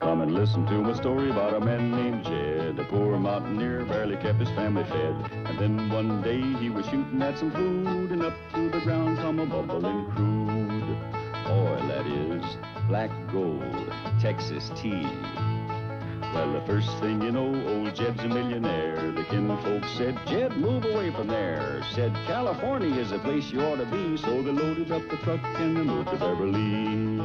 Come and listen to my story about a man named Jed. A poor mountaineer barely kept his family fed. And then one day he was shooting at some food, and up to the ground come a bubbling crude oil, that is, black gold, Texas tea. Well, the first thing you know, old Jed's a millionaire. The kinfolk said, Jed, move away from there. Said, California is a place you ought to be. So they loaded up the truck and they moved to Beverly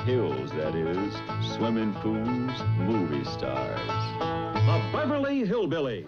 Hills, that is, swimming pools, movie stars. The Beverly Hillbilly.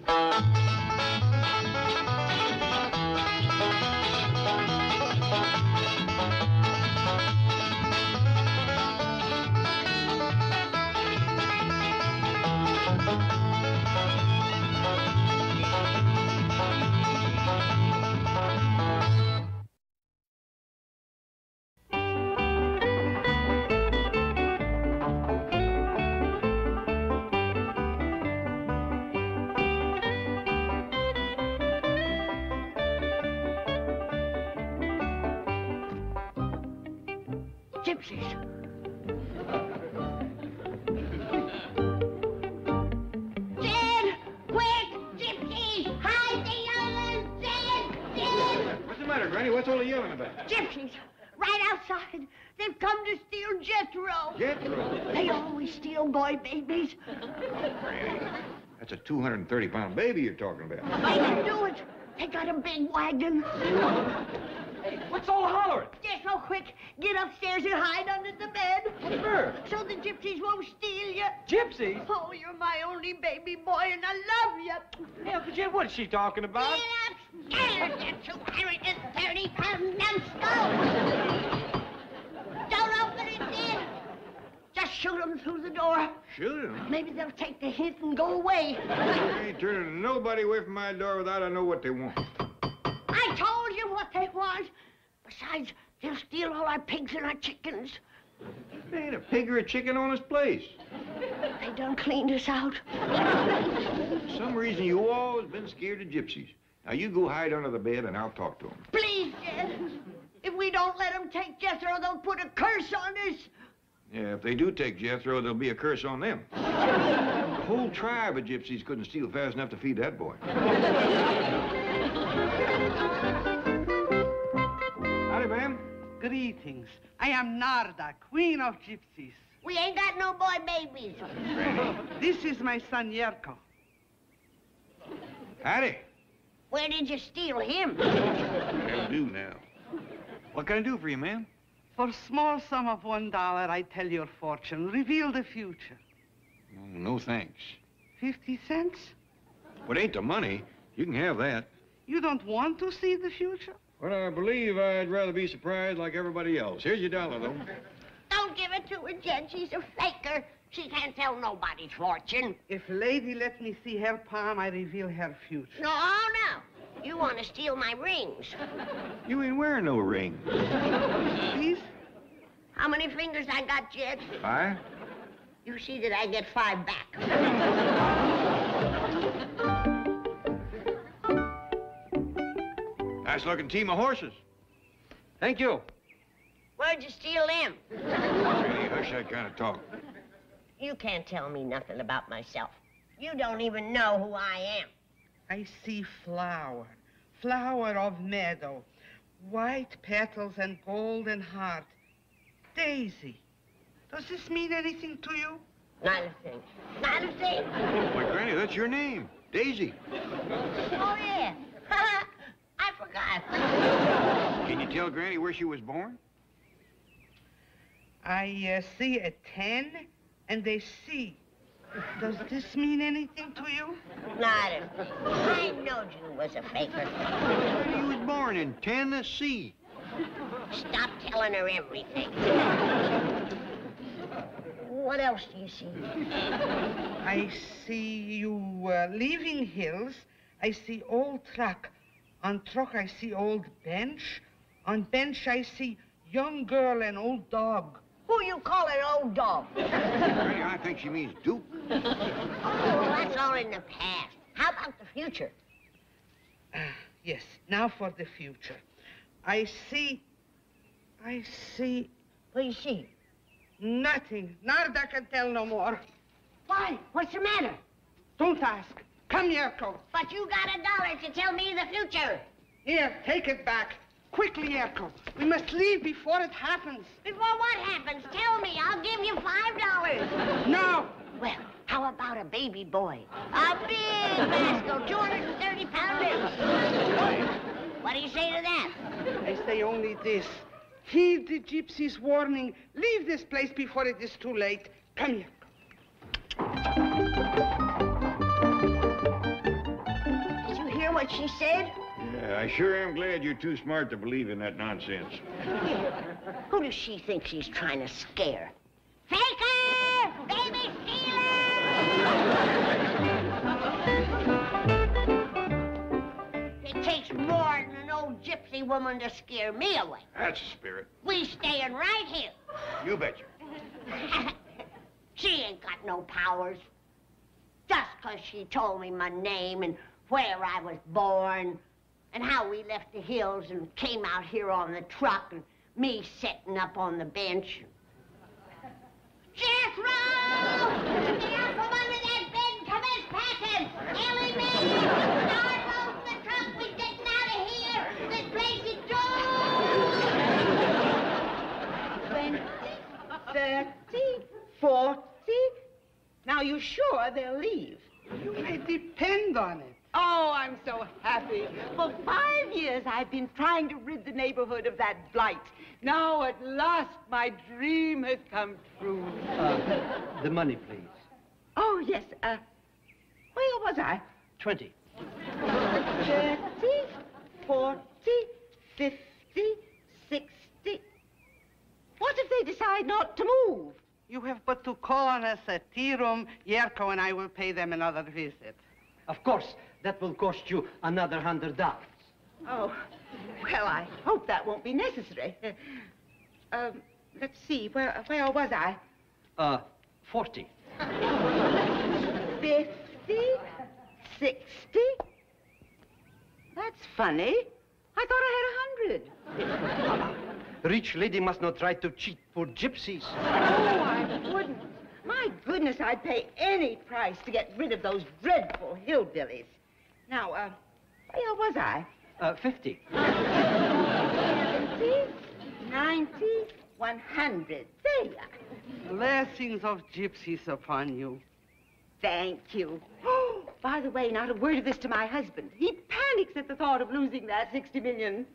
Gypsies. Jed, quick! Gypsies! Hide the others! Jed! What's the matter, Granny? What's all the yelling about? Gypsies! Right outside. They've come to steal Jethro. Jethro? They always steal boy babies. Granny, that's a 230-pound baby you're talking about. They can do it. They got a big wagon. Hey, what's all the hollering? Jethro, quick, get upstairs and hide under the bed. What for? So the gypsies won't steal you. Gypsies? Oh, you're my only baby boy, and I love you. Hey, Uncle Jed, what's she talking about? Get upstairs, you 230-pound numbskull. Don't open it, Jed. Just shoot them through the door. Shoot him? Maybe they'll take the hint and go away. I ain't turning nobody away from my door without I know what they want. I told you what they want. Besides, they'll steal all our pigs and our chickens. There ain't a pig or a chicken on this place. They done cleaned us out. For some reason, you always been scared of gypsies. Now, you go hide under the bed, and I'll talk to them. Please, Jed. If we don't let them take Jethro, they'll put a curse on us. Yeah, if they do take Jethro, there'll be a curse on them. The whole tribe of gypsies couldn't steal fast enough to feed that boy. Howdy, ma'am. Greetings. I am Narda, queen of gypsies. We ain't got no boy babies. This is my son, Yerko. Howdy. Where did you steal him? That'll do now. What can I do for you, ma'am? For small sum of $1, I tell your fortune. Reveal the future. Oh, no thanks. 50 cents? What ain't the money? You can have that. You don't want to see the future? Well, I believe I'd rather be surprised like everybody else. Here's your dollar, though. Don't give it to her, Jed. She's a faker. She can't tell nobody's fortune. If lady let me see her palm, I reveal her future. No, no. You want to steal my rings. You ain't wearing no ring. Please? How many fingers I got, Jed? 5? You see that I get 5 back. Nice-looking team of horses. Thank you. Where'd you steal them? Hey, hush that kind of talk. You can't tell me nothing about myself. You don't even know who I am. I see flower, flower of meadow, white petals and golden heart. Daisy. Does this mean anything to you? Not a thing. Not a thing. Why, Granny, that's your name. Daisy. Oh, yeah. I forgot. Can you tell Granny where she was born? I see a 10 and a C. Does this mean anything to you? Not a thing. I knowed you was a faker. He was born in Tennessee. Stop telling her everything. What else do you see? I see you leaving hills. I see old truck. On truck, I see old bench. On bench, I see young girl and old dog. Who you call an old dog? Granny, I think she means Duke. Oh, well, that's all in the past. How about the future? Yes, now for the future. I see... What do you see? Nothing. Narda can tell no more. Why? What's the matter? Don't ask. Come, Yerko. But you got $1 to tell me the future. Here, take it back. Quickly, Yerko. We must leave before it happens. Before what happens, tell me. I'll give you $5. No. Well, how about a baby boy? A big Vasco, 230 pounders. What do you say to that? I say only this. Heed the gypsy's warning. Leave this place before it is too late. Come here. Did you hear what she said? Yeah, I sure am glad you're too smart to believe in that nonsense. Who does she think she's trying to scare? Faker! Baby stealer! It takes more than an old gypsy woman to scare me away. That's the spirit. We staying right here. You betcha. She ain't got no powers. Just 'cause she told me my name and where I was born and how we left the hills and came out here on the truck and me sitting up on the bench. Jethro! Get out from under that bed and commence packing! Ellie Mae! Start loading the truck! We're getting out of here! This place is doomed! 20, 30, 40. Now, you sure they'll leave? You may depend on it. Oh, I'm so happy. For 5 years, I've been trying to rid the neighborhood of that blight. Now, at last, my dream has come true. The money, please. Oh, yes, where was I? 20. 30, 40, 50, 60. What if they decide not to move? You have but to call on us at tea room. Yerko and I will pay them another visit. Of course, that will cost you another $100. Oh, well, I hope that won't be necessary. Let's see, where was I? 40. 50, 60. That's funny. I thought I had 100. Rich lady must not try to cheat poor gypsies. Oh, I wouldn't. My goodness, I'd pay any price to get rid of those dreadful hillbillies. Now, where was I? 50. 70, 90, 100. There you are. Blessings of gypsies upon you. Thank you. Oh, by the way, not a word of this to my husband. He panics at the thought of losing that 60 million.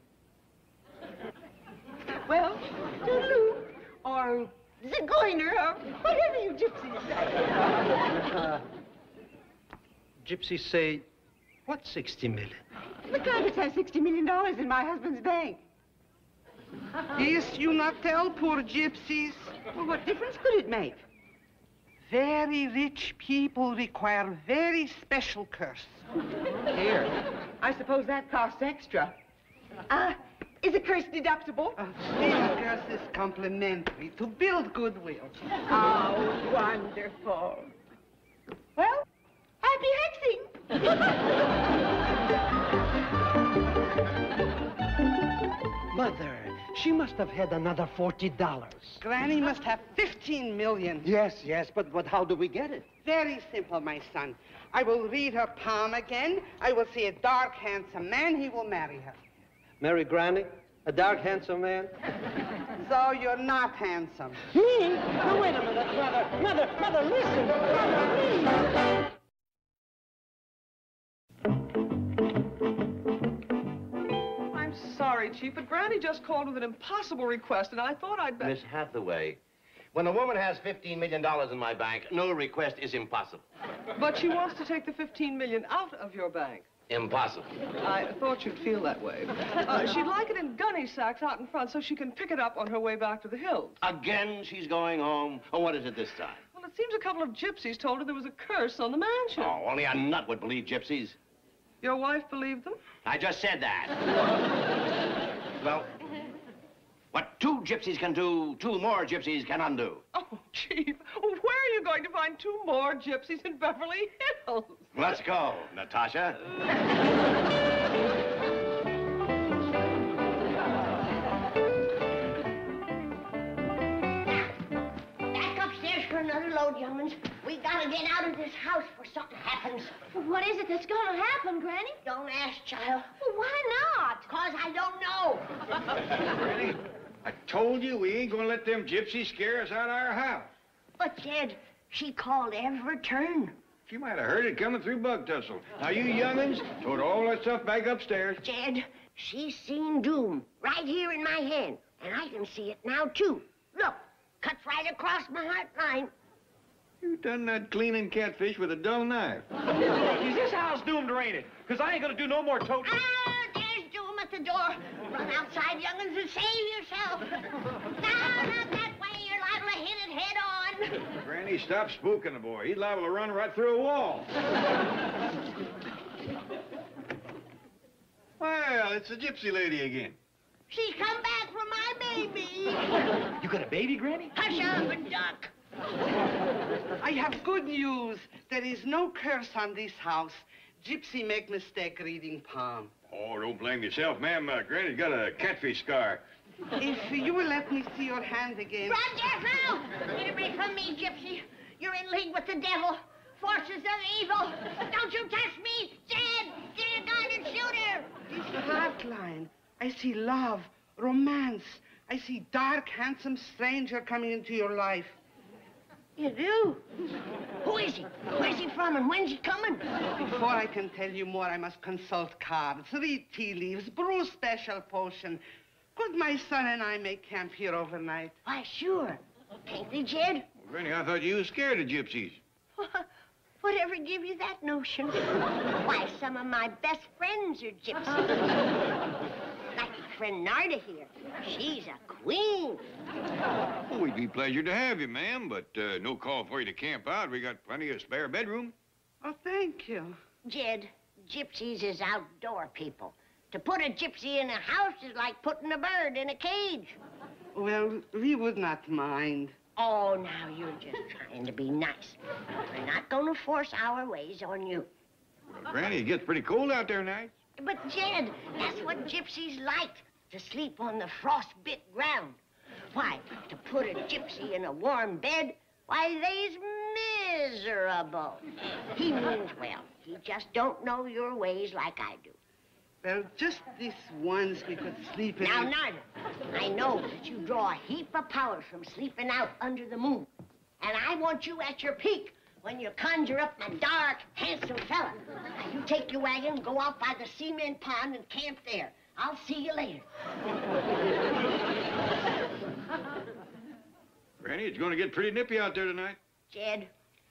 Well, toodaloo, or zigeuner, or whatever you gypsies say. Gypsies say, what 60 million? The Clampetts have $60 million in my husband's bank. This you not tell poor gypsies? Well, what difference could it make? Very rich people require very special curse. Here. I suppose that costs extra. Is a curse deductible? This curse is complimentary to build goodwill. How wonderful. Well, happy hexing. Mother, she must have had another $40. Granny must have 15 million. Yes, but how do we get it? Very simple, my son. I will read her palm again. I will see a dark, handsome man. He will marry her. Marry Granny? A dark, handsome man? So you're not handsome. Me? No, wait a minute, Mother, listen. Mother, I'm sorry, Chief, but Granny just called with an impossible request, and I thought I'd better... Miss Hathaway, when a woman has $15 million in my bank, no request is impossible. But she wants to take the $15 million out of your bank. Impossible. I thought you'd feel that way. She'd like it in gunny sacks out in front so she can pick it up on her way back to the hills. Again, she's going home. Oh, what is it this time? Well, it seems a couple of gypsies told her there was a curse on the mansion. Oh, only a nut would believe gypsies. Your wife believed them? I just said that. Well, what two gypsies can do, two more gypsies can undo. Oh, Chief, where are you going to find two more gypsies in Beverly Hills? Let's go, Natasha. another load, young'uns. We gotta get out of this house before something happens. What is it that's gonna happen, Granny? Don't ask, child. Well, why not? 'Cause I don't know. Granny, I told you we ain't gonna let them gypsies scare us out of our house. But, Jed, she called every turn. She might have heard it coming through Bug Tussle. Now, you young'uns, tote all that stuff back upstairs. Jed, she's seen doom right here in my hand. And I can see it now, too. Look, cuts right across my heart line. You done that cleaning catfish with a dull knife. Is this house doomed or ain't it? Because I ain't gonna do no more tote. Ah, there's doom at the door. Run outside, young'uns, and save yourself. No, not that way. You're liable to hit it head on. Granny, stop spooking the boy. He's liable to run right through a wall. Well, it's the gypsy lady again. She's come back for my baby. You got a baby, Granny? Hush up and duck. I have good news. There is no curse on this house. Gypsy make mistake reading palm. Oh, don't blame yourself, ma'am. Granny's got a catfish scar. If you will let me see your hand again. Run, Jethro! Get away from me, Gypsy. You're in league with the devil. Forces of evil. Don't you touch me, Jed! Get a gun and shoot her! This heart line. I see love, romance. I see dark, handsome stranger coming into your life. You do? Who is he? Where's he from and when's he coming? Before I can tell you more, I must consult cards, read tea leaves, brew special potion. Could my son and I make camp here overnight? Why, sure. Can't they, Jed? Well, Granny, I thought you was scared of gypsies. Whatever give you that notion? Why, some of my best friends are gypsies. Like your friend Narda here. She's a queen. Oh, we'd be pleasure to have you, ma'am, but no call for you to camp out. We got plenty of spare bedroom. Oh, thank you. Jed, gypsies is outdoor people. To put a gypsy in a house is like putting a bird in a cage. Well, we would not mind. Oh, now you're just trying to be nice. We're not going to force our ways on you. Well, Granny, it gets pretty cold out there nights. But, Jed, that's what gypsies like, to sleep on the frost-bit ground. Why, to put a gypsy in a warm bed, why, they's miserable. He means well. He just don't know your ways like I do. Well, just this once we could sleep in... Now, Narda, I know that you draw a heap of power from sleeping out under the moon. And I want you at your peak when you conjure up my dark, handsome fella. Now, you take your wagon, go out by the cement pond and camp there. I'll see you later. Granny, it's going to get pretty nippy out there tonight. Jed,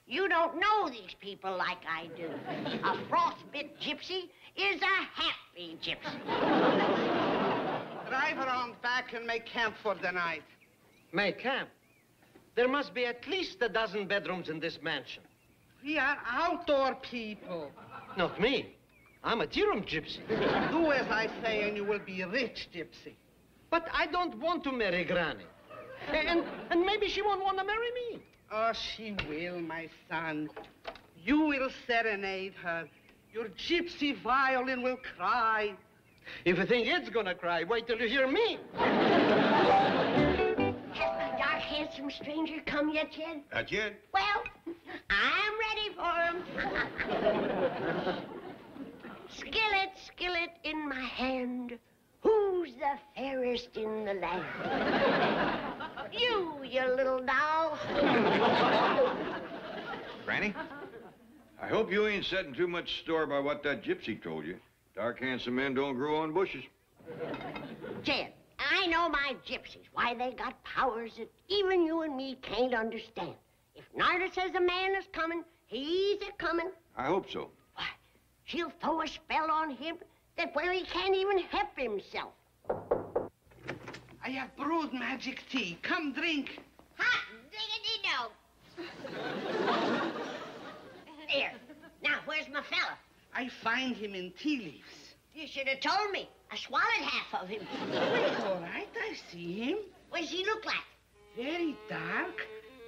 you don't know these people like I do. A frostbit gypsy is a happy gypsy. Drive around back and make camp for the night. Make camp? There must be at least a dozen bedrooms in this mansion. We are outdoor people. Not me. I'm a Tirum gypsy. Do as I say and you will be a rich gypsy. But I don't want to marry Granny. And maybe she won't want to marry me. Oh, she will, my son. You will serenade her. Your gypsy violin will cry. If you think it's gonna cry, wait till you hear me. Has my dark, handsome stranger come yet, Jed? Not yet. Well, I'm ready for him. Skillet, skillet in my hand. Who's the fairest in the land? You little doll. Granny, I hope you ain't setting too much store by what that gypsy told you. Dark, handsome men don't grow on bushes. Jed, I know my gypsies, why they got powers that even you and me can't understand. If Narda says a man is coming, he's a-coming. I hope so. Why, she'll throw a spell on him that where he can't even help himself. I have brewed magic tea. Come drink. Hot diggity-dog. There. Now, where's my fella? I find him in tea leaves. You should have told me. I swallowed half of him. It's all right. I see him. What does he look like? Very dark,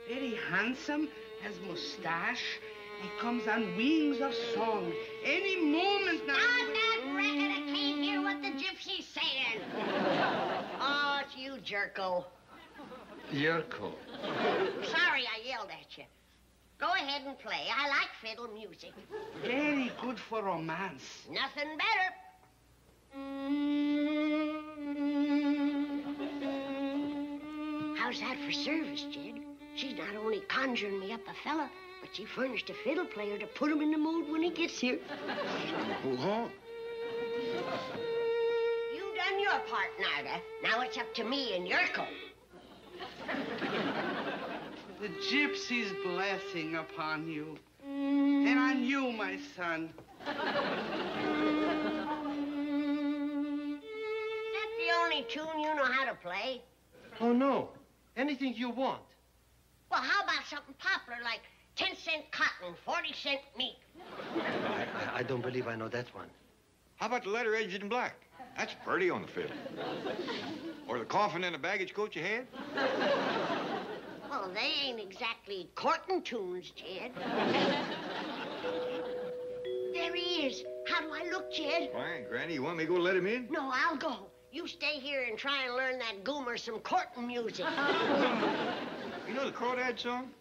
very handsome, has mustache. He comes on wings of song. Any moment now... Stop that racket! I can't hear what the gypsy's saying. Oh, it's you, Jerko. Yurko. Sorry I yelled at you. Go ahead and play. I like fiddle music. Very good for romance. Nothing better. How's that for service, Jed? She's not only conjuring me up a fella, but she furnished a fiddle player to put him in the mood when he gets here. Uh-huh. You done your part, Narda. Now it's up to me and Yurko. The gypsy's blessing upon you. And on you, my son. Is that the only tune you know how to play? Oh, no. Anything you want. Well, how about something popular like 10-cent cotton, 40-cent meat? I don't believe I know that one. How about the letter edged in black? That's pretty on the fiddle. Or the coffin in the baggage coach you had? Well, they ain't exactly courting tunes, Jed. There he is. How do I look, Jed? Fine, Granny. You want me to go let him in? No, I'll go. You stay here and try and learn that goomer some courting music. You know the Crawdad song?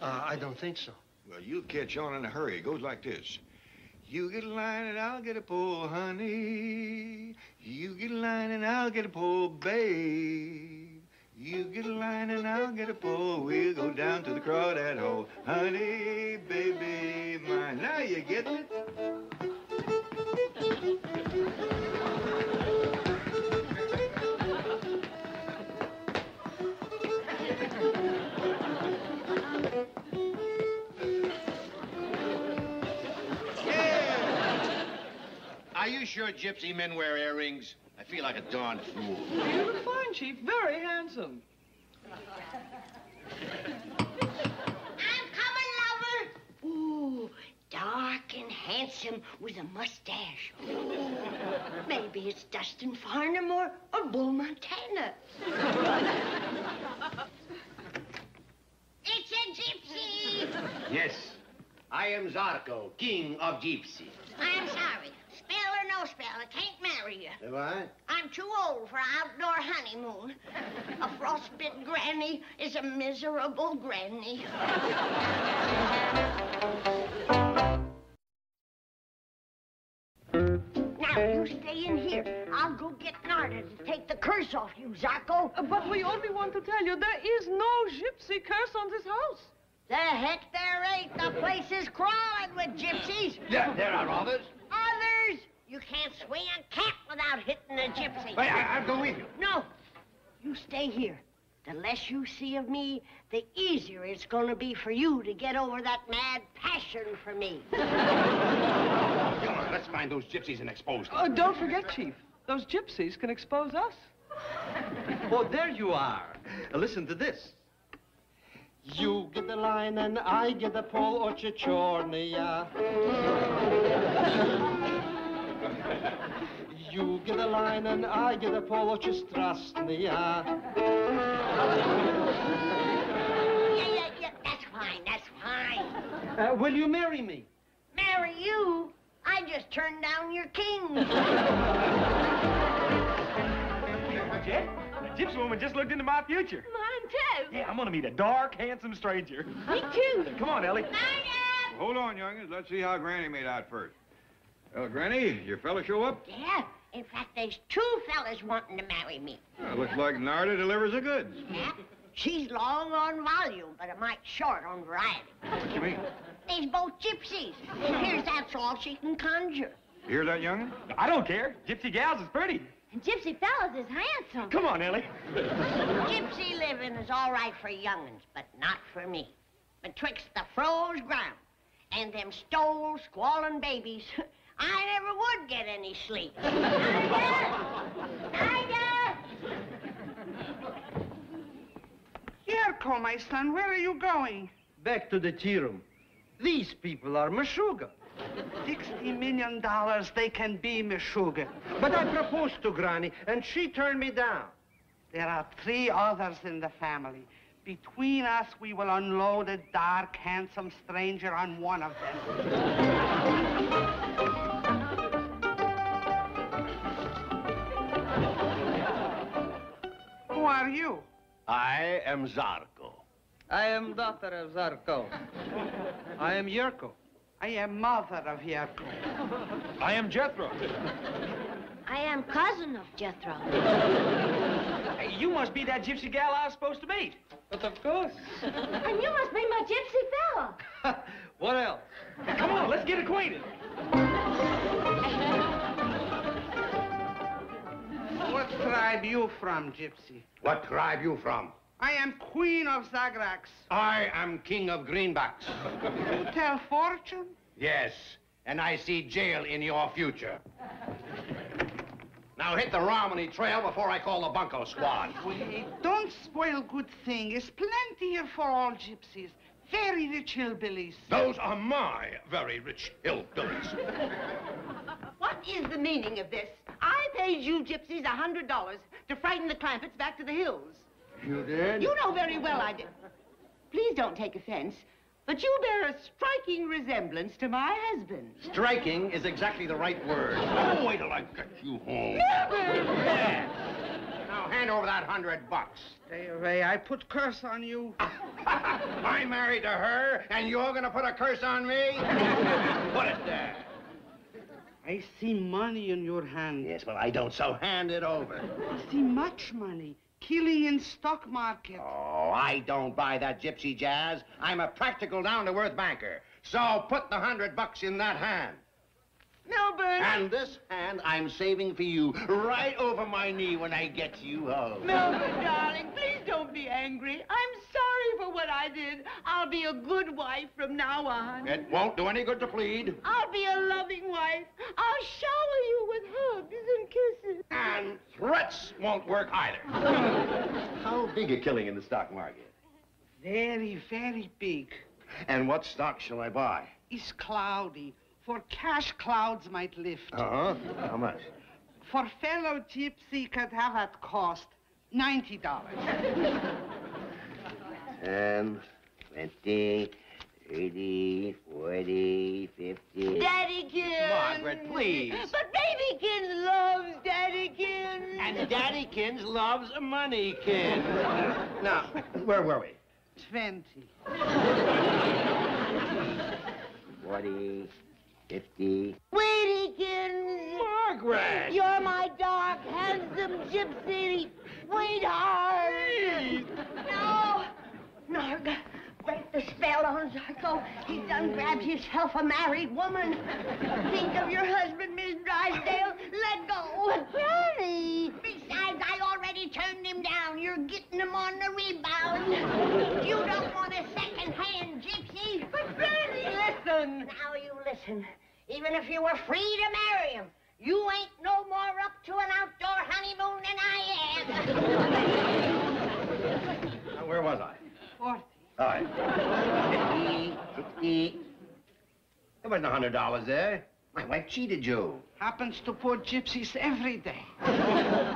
I don't think so. Well, you'll catch on in a hurry. It goes like this. You get a line and I'll get a pole, honey. You get a line and I'll get a pole, babe. You get a line and I'll get a pole. We'll go down to the Crawdad hole. Honey, baby, mine. Now you get it. Are you sure gypsy men wear earrings? I feel like a darn fool. You look fine, Chief. Very handsome. I'm coming, lover. Ooh, dark and handsome with a mustache. Ooh, maybe it's Dustin Farnham or Bull Montana. It's a gypsy. Yes, I am Zarko, king of gypsy. I'm sorry. Spell or no spell, I can't marry you. What? I'm too old for an outdoor honeymoon. A frostbitten granny is a miserable granny. Now, you stay in here. I'll go get Narda to take the curse off you, Zarko. But we only want to tell you there is no gypsy curse on this house. The heck there ain't. The place is crawling with gypsies. There are others. Others? You can't swing a cat without hitting a gypsy. Wait, I'll go with you. No. You stay here. The less you see of me, the easier it's going to be for you to get over that mad passion for me. Come on, let's find those gypsies and expose them. Oh, don't forget, Chief. Those gypsies can expose us. Oh, there you are. Listen to this. You get the line and I get the pole, Ochichornia. You get the line and I get the pole, Ochistrasnia. Yeah, that's fine, that's fine. Will you marry me? Marry you? I just turned down your king. Jet, the gypsy woman just looked into my future. Mine, too. Yeah, I'm gonna meet a dark, handsome stranger. Me, too. Come on, Ellie. Hold on, youngins. Let's see how Granny made out first. Well, Granny, your fella show up? Yeah, in fact, there's two fellas wanting to marry me. Well, looks like Narda delivers the goods. Yeah, she's long on volume, but a mite short on variety. What you mean? They's both gypsies. It appears that's all she can conjure. You hear that, youngin? I don't care. Gypsy gals is pretty. And Gypsy fellas is handsome. Come on, Ellie. Gypsy living is all right for young'uns, but not for me. Betwixt the froze ground and them stole, squalling babies, I never would get any sleep. Ida! Yurko, my son, where are you going? Back to the tea room. These people are Meshuggah. $60 million they can be, Meshuggah. But I proposed to Granny, and she turned me down. There are 3 others in the family. Between us, we will unload a dark, handsome stranger on one of them. Who are you? I am Zarko. I am daughter of Zarko. I am Yurko. I am mother of Yurko. I am Jethro. I am cousin of Jethro. Hey, you must be that gypsy gal I was supposed to meet. But of course. And you must be my gypsy fella. What else? Come on, let's get acquainted. What tribe you from, Gypsy? What tribe you from? I am Queen of Zagrax. I am King of Greenbacks. You tell fortune? Yes, and I see jail in your future. Now hit the Romney Trail before I call the bunco squad. Wait, don't spoil good thing. There's plenty here for all gypsies. Very rich hillbillies. Those are my very rich hillbillies. What is the meaning of this? I paid you gypsies $100 to frighten the Clampetts back to the hills. You did? You know very well I did. Please don't take offense, but you bear a striking resemblance to my husband. Striking is exactly the right word. Oh, wait till I get you home. Yeah. Now hand over that $100. Stay away. I put curse on you. I'm married to her, and you're gonna put a curse on me? Put it there. I see money in your hand. Yes, well, I don't, so hand it over. I see much money. Killing in stock market. Oh, I don't buy that gypsy jazz. I'm a practical, down-to-earth banker. So put the $100 in that hand. Melbourne! And this hand I'm saving for you right over my knee when I get you home. Melbourne, darling, please don't be angry. I'm sorry for what I did. I'll be a good wife from now on. It won't do any good to plead. I'll be a loving wife. I'll shower you with hugs and kisses. And threats won't work either. How big a killing in the stock market? Very, very big. And what stock shall I buy? It's cloudy. For cash, clouds might lift. Uh-huh. How much? For fellow gypsy could have at cost $90. 10, 20, 30, 40, 50. Daddykins! Margaret, please. But Babykins loves Daddykins! And Daddykins loves Moneykins. Now, where were we? 20. 40, 50. Wadykins! Margaret! You're my dark, handsome gypsy sweetheart! No! Narga, break the spell on Zarko. He's done grabbed himself a married woman. Think of your husband, Miss Drysdale. Let go. But Granny! Besides, I already turned him down. You're getting him on the rebound. You don't want a second-hand gypsy. But Granny, listen. Now you listen. Even if you were free to marry him, you ain't no more up to an outdoor honeymoon than I am. Now, where was I? 40. All right. 50, 60. There wasn't $100 there. My wife cheated you. Happens to poor gypsies every day.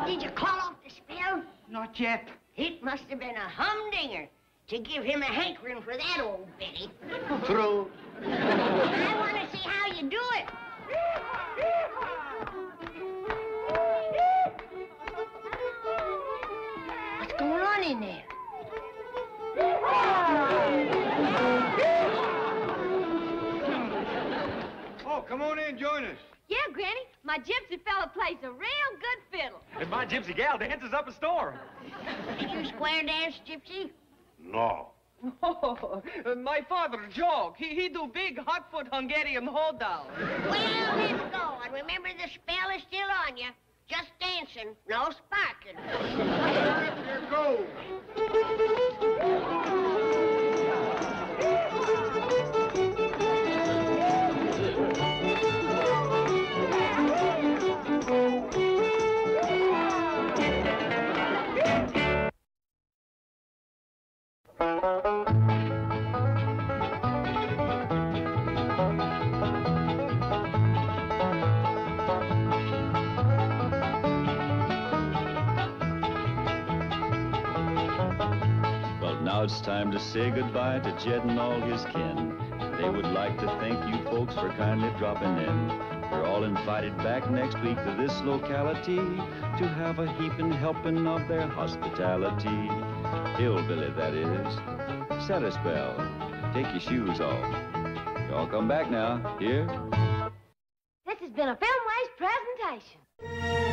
Did you call off the spell? Not yet. It must have been a humdinger to give him a hankering for that old Betty. True. I want to see how you do it. What's going on in there? Oh, come on in, join us. Yeah, Granny, my gypsy fella plays a real good fiddle. And my gypsy gal dances up a storm. Did you square dance, Gypsy? No. Oh, my father, Jock, he do big hot-foot Hungarian hold down. Well, let's go. And remember, the spell is still on you. Just dancing, no sparking. Here goes. Now it's time to say goodbye to Jed and all his kin. They would like to thank you folks for kindly dropping in. You're all invited back next week to this locality to have a heaping helping of their hospitality. Hillbilly, that is. Set a spell. Take your shoes off. Y'all come back now. Here. This has been a Filmways presentation.